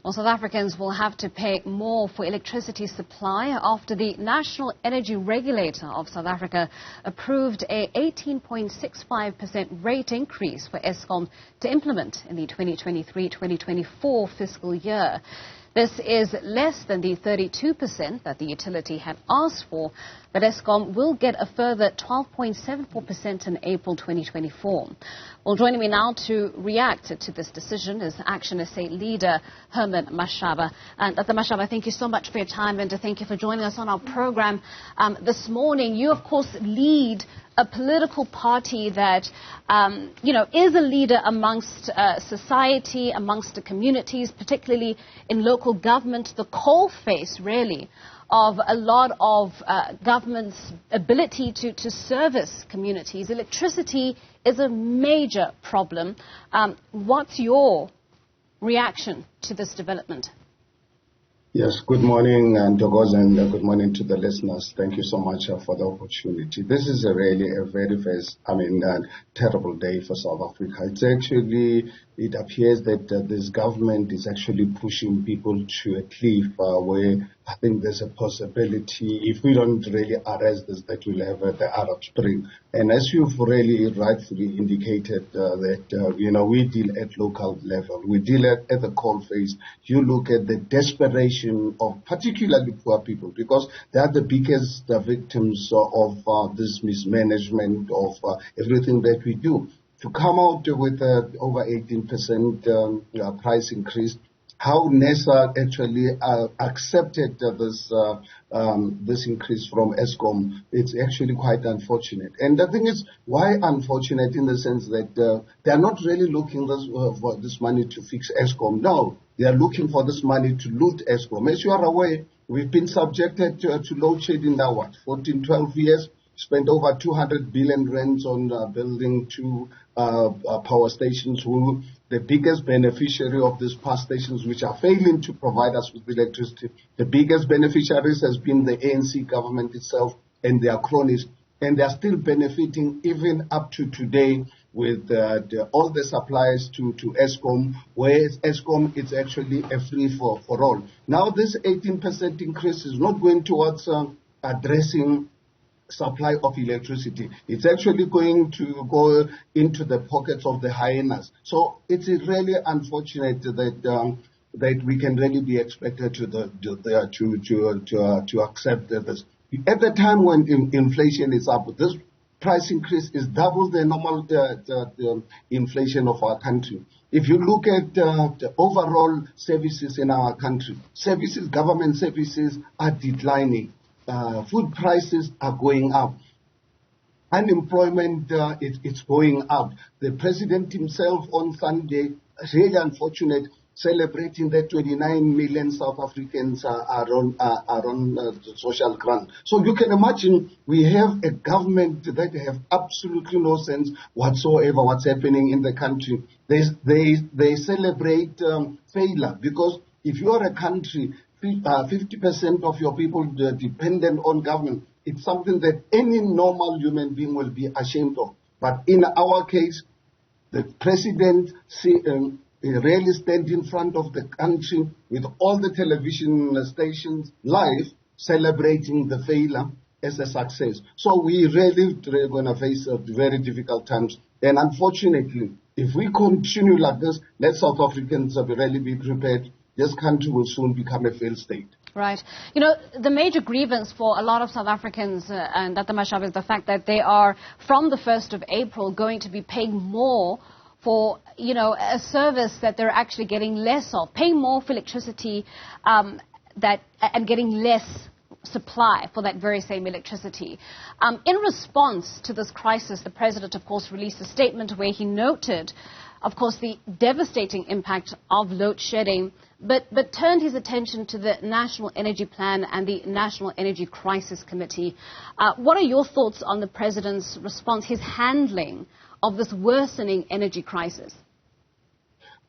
Well, South Africans will have to pay more for electricity supply after the National Energy Regulator of South Africa approved a 18.65% rate increase for Eskom to implement in the 2023-2024 fiscal year. This is less than the 32% that the utility had asked for, but Eskom will get a further 12.74% in April 2024. Well, joining me now to react to this decision is ActionSA leader Herman Mashaba. And Dr. Mashaba, thank you so much for your time and thank you for joining us on our program this morning. You, of course, lead a political party that, is a leader amongst society, amongst the communities, particularly in local government, the coalface, really, of a lot of government's ability to service communities. Electricity is a major problem. What's your reaction to this development? Yes, good morning, Togoz, and good morning to the listeners. Thank you so much for the opportunity. This is really a very terrible day for South Africa. It appears that this government is actually pushing people to a cliff where I think there's a possibility, if we don't really arrest this, that we'll have the Arab Spring. And as you've really rightfully indicated, we deal at local level. We deal at the coalface. You look at the desperation of particularly poor people, because they are the biggest victims of this mismanagement of everything that we do. To come out with over 18% price increase, how Nersa actually accepted this increase from Eskom, it's actually quite unfortunate. And the thing is, why unfortunate in the sense that they are not really looking for this money to fix Eskom. No, they are looking for this money to loot Eskom. As you are aware, we've been subjected to load shedding now, 14, 12 years. Spent over 200 billion rands on building two power stations, who the biggest beneficiary of these power stations, which are failing to provide us with electricity. The biggest beneficiaries has been the ANC government itself and their cronies, and they are still benefiting even up to today with all the supplies to Eskom, whereas Eskom is actually a free for all. Now this 18% increase is not going towards addressing supply of electricity. It's actually going to go into the pockets of the hyenas. So it's really unfortunate that we can really be expected to accept this. At the time when inflation is up, this price increase is double the normal the inflation of our country. If you look at the overall services in our country, government services are declining. Food prices are going up. Unemployment it's going up. The president himself on Sunday, really unfortunate, celebrating that 29 million South Africans are on the social grant. So you can imagine we have a government that have absolutely no sense whatsoever what's happening in the country. They celebrate failure, because if you are a country 50% of your people are dependent on government, it's something that any normal human being will be ashamed of. But in our case, the president really stand in front of the country with all the television stations live celebrating the failure as a success. So we really are going to face very difficult times. And unfortunately, if we continue like this, let South Africans really be prepared. This country will soon become a failed state. Right. The major grievance for a lot of South Africans, and Dr. Mashaba, is the fact that they are, from the 1st of April, going to be paying more for, a service that they're actually getting less of, paying more for electricity and getting less supply for that very same electricity. In response to this crisis, the president, of course, released a statement where he noted, of course, the devastating impact of load shedding, but turned his attention to the National Energy Plan and the National Energy Crisis Committee. What are your thoughts on the president's response, his handling of this worsening energy crisis?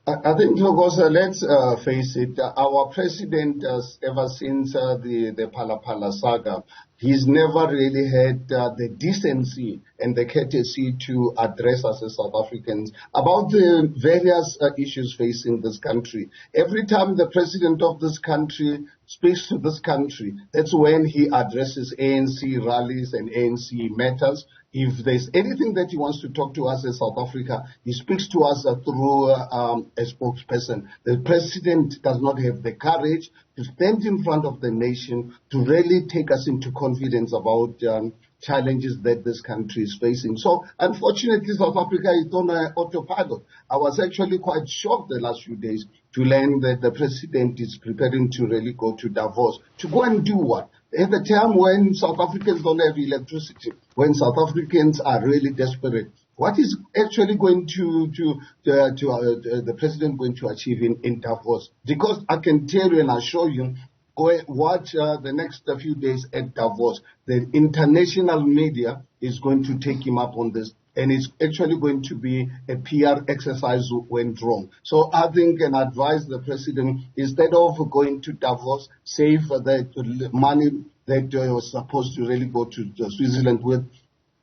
I think, let's face it, our president, ever since the Phala Phala saga, He's never really had the decency and the courtesy to address us as South Africans about the various issues facing this country. Every time the president of this country speaks to this country, that's when he addresses ANC rallies and ANC matters. If there's anything that he wants to talk to us as South Africa, he speaks to us through a spokesperson. The president does not have the courage to stand in front of the nation to really take us into confidence about challenges that this country is facing. So, unfortunately, South Africa is on an autopilot. I was actually quite shocked the last few days to learn that the president is preparing to really go to Davos. To go and do what? At the time when South Africans don't have electricity, when South Africans are really desperate, what is actually going the president going to achieve in Davos? Because I can tell you and assure you, watch the next few days at Davos. The international media is going to take him up on this. And it's actually going to be a PR exercise went wrong. So I think and advise the president, instead of going to Davos, save the money that was supposed to really go to Switzerland with,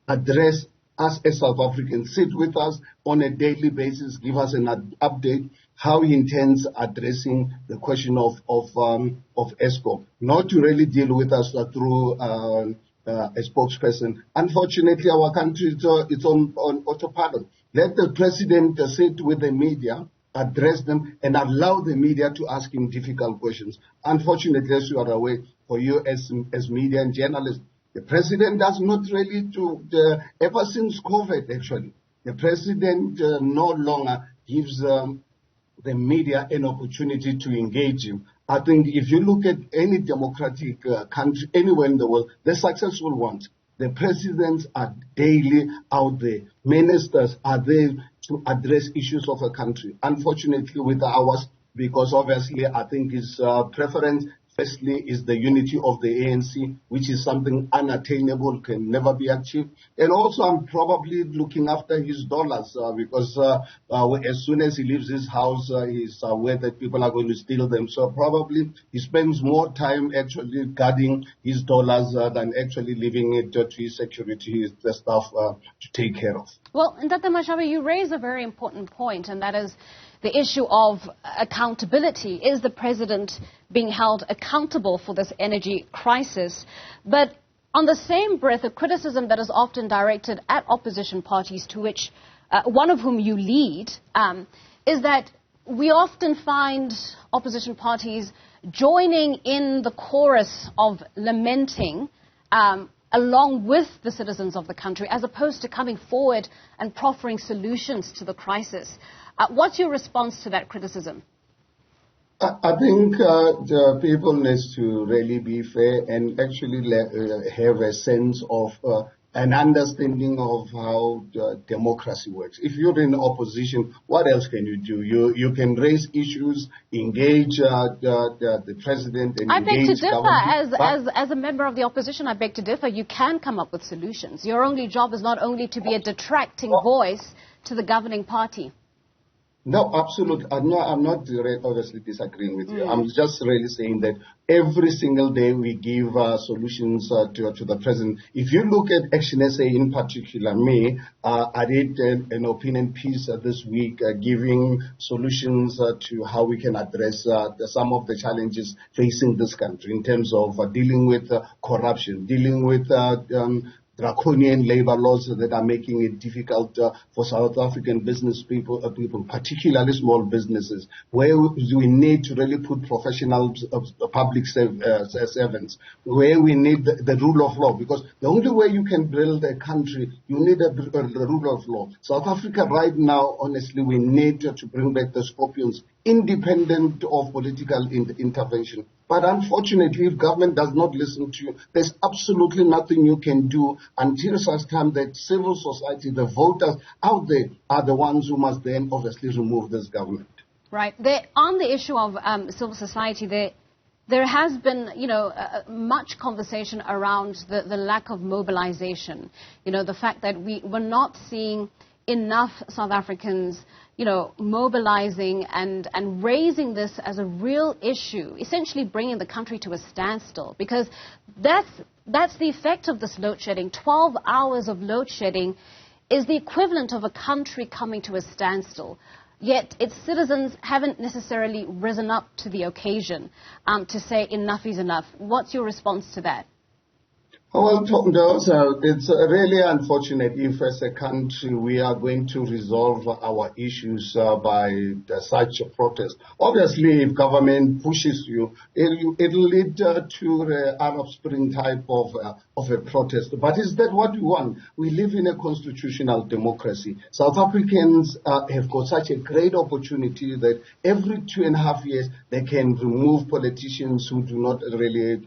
address us as South Africans, sit with us on a daily basis, give us an update how he intends addressing the question of Eskom, not to really deal with us through a spokesperson. Unfortunately, our country is on autopilot. Let the president sit with the media, address them, and allow the media to ask him difficult questions. Unfortunately, as you are aware, for you as media and journalists, the president does not really ever since COVID, actually, the president no longer gives the media an opportunity to engage him. I think if you look at any democratic country anywhere in the world, the successful ones, the presidents are daily out there. Ministers are there to address issues of a country. Unfortunately, with ours, because obviously I think his preference, firstly, is the unity of the ANC, which is something unattainable, can never be achieved. And also, I'm probably looking after his dollars because as soon as he leaves his house, he's aware that people are going to steal them. So probably he spends more time actually guarding his dollars than actually leaving it to his security staff to take care of. Well, Dr. Mashaba, you raise a very important point, and that is the issue of accountability. Is the president being held accountable for this energy crisis? But on the same breath, a criticism that is often directed at opposition parties, to which one of whom you lead, is that we often find opposition parties joining in the chorus of lamenting along with the citizens of the country, as opposed to coming forward and proffering solutions to the crisis. What's your response to that criticism? I think the people need to really be fair and actually have a sense of an understanding of how democracy works. If you're in opposition, what else can you do? You can raise issues, engage the president, and I beg to government. differ. As a member of the opposition, I beg to differ. You can come up with solutions. Your only job is not only to be a detracting voice to the governing party. No, absolutely. I'm not obviously disagreeing with you. I'm just really saying that every single day we give solutions to the president. If you look at ActionSA in particular, I did an opinion piece this week giving solutions to how we can address some of the challenges facing this country in terms of dealing with corruption, dealing with draconian labor laws that are making it difficult for South African business people, particularly small businesses, where we need to really put professional public servants, where we need the rule of law, because the only way you can build a country, you need a rule of law. South Africa right now, honestly, we need to bring back the scorpions, independent of political intervention. But unfortunately, if government does not listen to you, there's absolutely nothing you can do until such time that civil society, the voters out there, are the ones who must then obviously remove this government. Right. On the issue of civil society, there has been, much conversation around the lack of mobilization. The fact that we're not seeing enough South Africans, mobilizing and raising this as a real issue, essentially bringing the country to a standstill, because that's the effect of this load shedding. 12 hours of load shedding is the equivalent of a country coming to a standstill. Yet its citizens haven't necessarily risen up to the occasion to say enough is enough. What's your response to that? Well, it's really unfortunate if as a country we are going to resolve our issues by such a protest. Obviously, if government pushes you, it'll lead to the Arab Spring type of a protest. But is that what we want? We live in a constitutional democracy. South Africans have got such a great opportunity that every 2.5 years they can remove politicians who do not really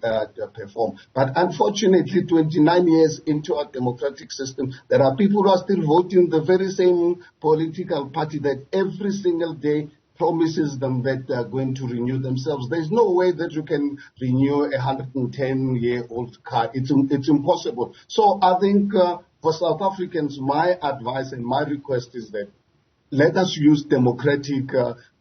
perform. But unfortunately, 29 years into our democratic system, there are people who are still voting the very same political party that every single day promises them that they are going to renew themselves. There's no way that you can renew a 110-year-old car. It's impossible. So I think for South Africans, my advice and my request is that let us use democratic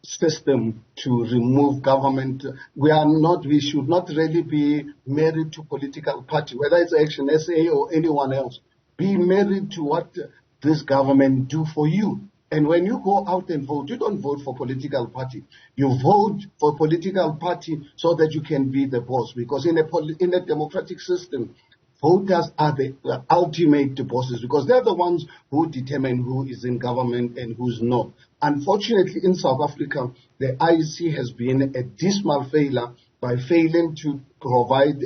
system to remove government. We should not really be married to political party, whether it's ActionSA or anyone else. Be married to what this government do for you. And when you go out and vote, you don't vote for political party. You vote for political party so that you can be the boss. Because in a democratic system, voters are the ultimate bosses because they're the ones who determine who is in government and who's not. Unfortunately, in South Africa, the IEC has been a dismal failure by failing to provide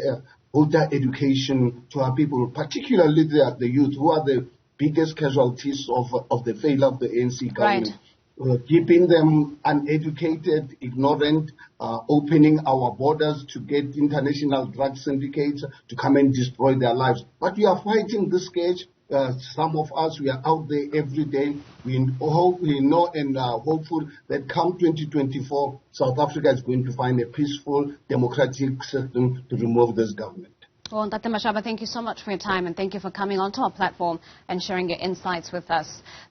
voter education to our people, particularly the youth, who are the biggest casualties of the failure of the ANC government. Right. Keeping them uneducated, ignorant, opening our borders to get international drug syndicates to come and destroy their lives. But we are fighting this cage. Some of us, we are out there every day. We know and are hopeful that come 2024, South Africa is going to find a peaceful, democratic system to remove this government. Well, Dr. Mashaba, thank you so much for your time and thank you for coming onto our platform and sharing your insights with us.